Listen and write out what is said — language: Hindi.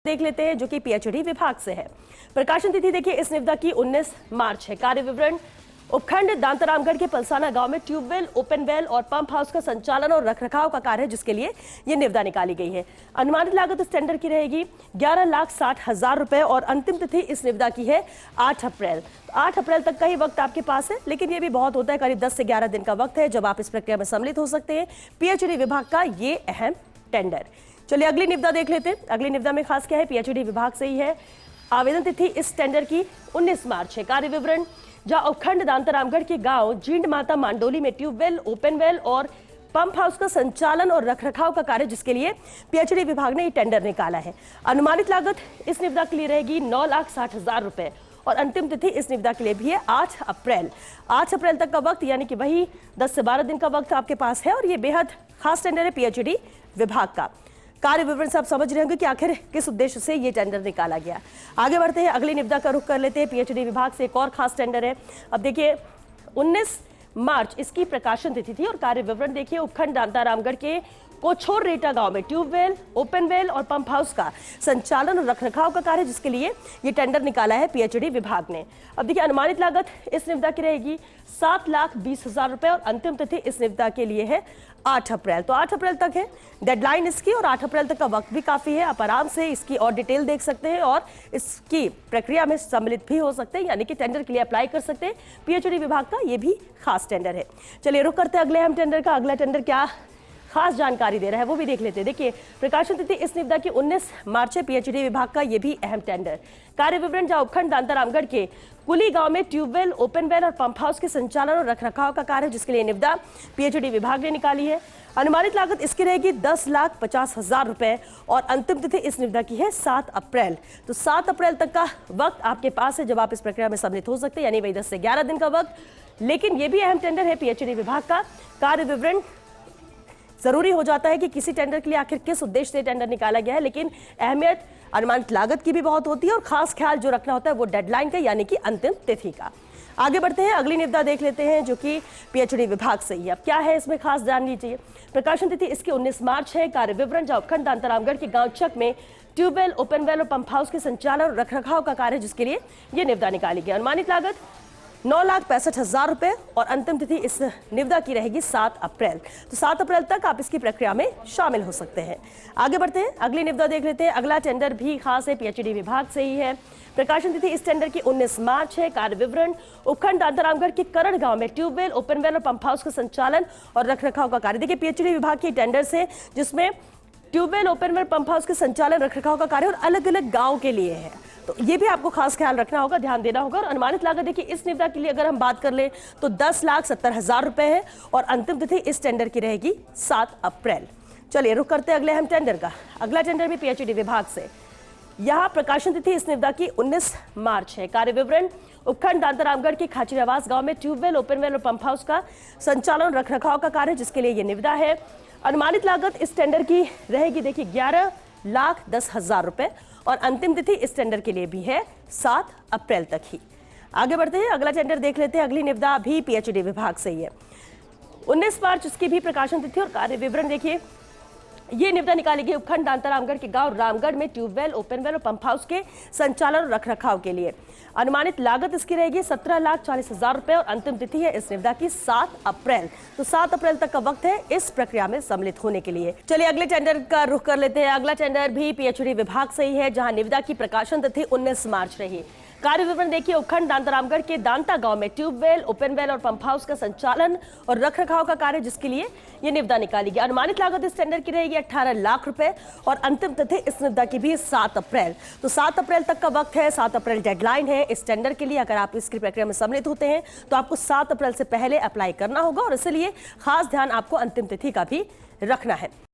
देख लेते हैं जो कि पीएचडी विभाग से है। प्रकाशन तिथि देखिए इस निविदा की 19 मार्च है। कार्य विवरण उपखंड दांतारामगढ़ के पलसाना गांव में ट्यूबवेल, ओपन वेल और पंप हाउस का संचालन और रखरखाव का कार्य है, जिसके लिए ये निविदा निकाली गई है। अनुमानित लागत इस टेंडर की रहेगी 11,60,000 रुपए और अंतिम तिथि इस निविदा की है 8 अप्रैल। 8 अप्रैल तक का ही वक्त आपके पास है, लेकिन ये भी बहुत होता है, करीब 10 से 11 दिन का वक्त है जब आप इस प्रक्रिया में सम्मिलित हो सकते हैं। पीएचडी विभाग का ये अहम टेंडर। चलिए अगली निविदा देख लेते हैं। अगली निविदा में खास क्या है, पीएचडी विभाग से ही है। आवेदन तिथि इस टेंडर की 19 मार्च है। कार्य विवरण जहां उपखंड दांतारामगढ़ के गांव जींड माता मांडोली में ट्यूबवेल, ओपन वेल और पंप हाउस का संचालन और रखरखाव का कार्य, जिसके लिए पीएचडी विभाग ने ये टेंडर निकाला है। अनुमानित लागत इस निविदा के लिए रहेगी 9,60,000 रुपए और अंतिम तिथि इस निविदा के लिए भी है 8 अप्रैल। 8 अप्रैल तक का वक्त, यानी कि वही 10 से 12 दिन का वक्त आपके पास है और ये बेहद खास टेंडर है पीएचडी विभाग का। कार्य विवरण से आप समझ रहे होंगे कि आखिर किस उद्देश्य से ये टेंडर निकाला गया। आगे बढ़ते हैं, अगली निविदा का रुख कर लेते हैं। पीएचडी विभाग से एक और खास टेंडर है। अब देखिए 19 मार्च इसकी प्रकाशन तिथि थी और कार्य विवरण देखिए उपखंड दांतारामगढ़ के कोछोर रेटा गांव में ट्यूबवेल, ओपन वेल और पंप हाउस का संचालन और रखरखाव का कार्य, जिसके लिए ये टेंडर निकाला है पीएचडी विभाग ने। अब देखिए अनुमानित लागत इस निविदा की रहेगी 7,20,000 रुपए और अंतिम तिथि इस निविदा के लिए है 8 अप्रैल। तो 8 अप्रैल तक है डेडलाइन इसकी और 8 अप्रैल तक का वक्त भी काफी है। आप आराम से इसकी और डिटेल देख सकते हैं और इसकी प्रक्रिया में सम्मिलित भी हो सकते हैं, यानी कि टेंडर के लिए अप्लाई कर सकते हैं। पीएचडी विभाग का ये भी खास टेंडर है। चलिए रुक करते हैं अगले अहम टेंडर का। अगला टेंडर क्या खास जानकारी दे रहा है वो भी देख लेते हैं। देखिए प्रकाशन तिथि इस निविदा की 19 मार्च है। पीएचडी विभाग का ये भी अहम टेंडर। कार्य विवरण जहां उपखंड दांतारामगढ़ के कुली गांव में ट्यूबवेल, ओपन वेल और पंप हाउस के संचालन और रखरखाव का कार्य, जिसके लिए निविदा पीएचडी विभाग ने निकाली है। अनुमानित लागत इसकी रहेगी 10,50,000 रुपए और अंतिम तिथि इस निविदा की है 7 अप्रैल। तो 7 अप्रैल तक का वक्त आपके पास है जब आप इस प्रक्रिया में सम्मिलित हो सकते हैं, यानी वही 10 से 11 दिन का वक्त। लेकिन यह भी अहम टेंडर है पीएचडी विभाग का। कार्य विवरण जरूरी हो जाता है कि किसी टेंडर के लिए आखिर किस उद्देश्य से टेंडर निकाला गया है, लेकिन अहमियत अनुमानित लागत की भी बहुत होती है और खास ख्याल जो रखना होता है वो डेडलाइन का, यानी कि अंतिम तिथि का। आगे बढ़ते हैं, अगली निविदा देख लेते हैं जो कि पीएचडी विभाग से ही। अब क्या है इसमें खास जान लीजिए। प्रकाशन तिथि इसकी 19 मार्च है। कार्य विवरण जहां उपखंड दांतारामगढ़ के गांव चक में ट्यूबवेल, ओपन वेल और पंप हाउस के संचालन और रखरखाव का कार्य, जिसके लिए यह निविदा निकाली गई। अनुमानित लागत 9,65,000 रुपए और अंतिम तिथि इस निविदा की रहेगी 7 अप्रैल। तो 7 अप्रैल तक आप इसकी प्रक्रिया में शामिल हो सकते हैं। आगे बढ़ते हैं, अगली निविदा देख लेते हैं। अगला टेंडर भी खास है, पीएचडी विभाग से ही है। प्रकाशन तिथि इस टेंडर की 19 मार्च है। कार्य विवरण उपखंड दांतारामगढ़ के करण गांव में ट्यूबवेल, ओपन वेल और पंप हाउस का संचालन और रखरखाव का कार्य। देखिए पीएचडी विभाग की टेंडर से जिसमें tubewell, open well, pump house के संचालन, रखरखाव का कार्य और अलग अलग गाँव के लिए है, तो ये भी आपको खास ख्याल रखना होगा, ध्यान देना होगा। और अनुमानित लागत देखिए इस निविदा के लिए अगर हम बात कर ले तो 10,70,000 रुपए है और अंतिम तिथि इस टेंडर की रहेगी 7 अप्रैल। चलिए रुक करते हैं अगले अहम टेंडर का। अगला टेंडर भी पीएचडी विभाग से। यहाँ प्रकाशन तिथि इस निविदा की 19 मार्च है। कार्य विवरण उपखंड दांतारामगढ़ के खाचीरावास गांव में ट्यूबवेल, ओपन वेल और पंप हाउस का संचालन रखरखाव का कार्य, जिसके लिए यह निविदा है। अनुमानित लागत इस टेंडर की रहेगी देखिए 11,10,000 रुपए और अंतिम तिथि इस टेंडर के लिए भी है 7 अप्रैल तक ही। आगे बढ़ते हैं, अगला टेंडर देख लेते हैं। अगली निविदा भी पीएचडी विभाग से ही है। 19 मार्च इसकी भी प्रकाशन तिथि और कार्य विवरण देखिए ये निविदा निकाली गई उपखंड दांतारामगढ़ के गांव रामगढ़ में ट्यूबवेल, ओपन वेल और पंप हाउस के संचालन और रखरखाव के लिए। अनुमानित लागत इसकी रहेगी 17,40,000 रुपए और अंतिम तिथि है इस निविदा की 7 अप्रैल। तो 7 अप्रैल तक का वक्त है इस प्रक्रिया में सम्मिलित होने के लिए। चलिए अगले टेंडर का रुख कर लेते हैं। अगला टेंडर भी पीएचडी विभाग से ही है, जहां निविदा की प्रकाशन तिथि 19 मार्च रही। कार्य विवरण देखिए उपखंड दांतारामगढ़ के दांता गांव में ट्यूबवेल, ओपन वेल और पंप हाउस का संचालन और रखरखाव का कार्य, जिसके लिए यह निविदा निकाली गई। अनुमानित लागत इस टेंडर की रहेगी 18 लाख रुपए और अंतिम तिथि इस निविदा की भी 7 अप्रैल। तो 7 अप्रैल तक का वक्त है, 7 अप्रैल डेडलाइन है इस टेंडर के लिए। अगर आप इसकी प्रक्रिया में सम्मिलित होते हैं तो आपको 7 अप्रैल से पहले अप्लाई करना होगा और इसलिए खास ध्यान आपको अंतिम तिथि का भी रखना है।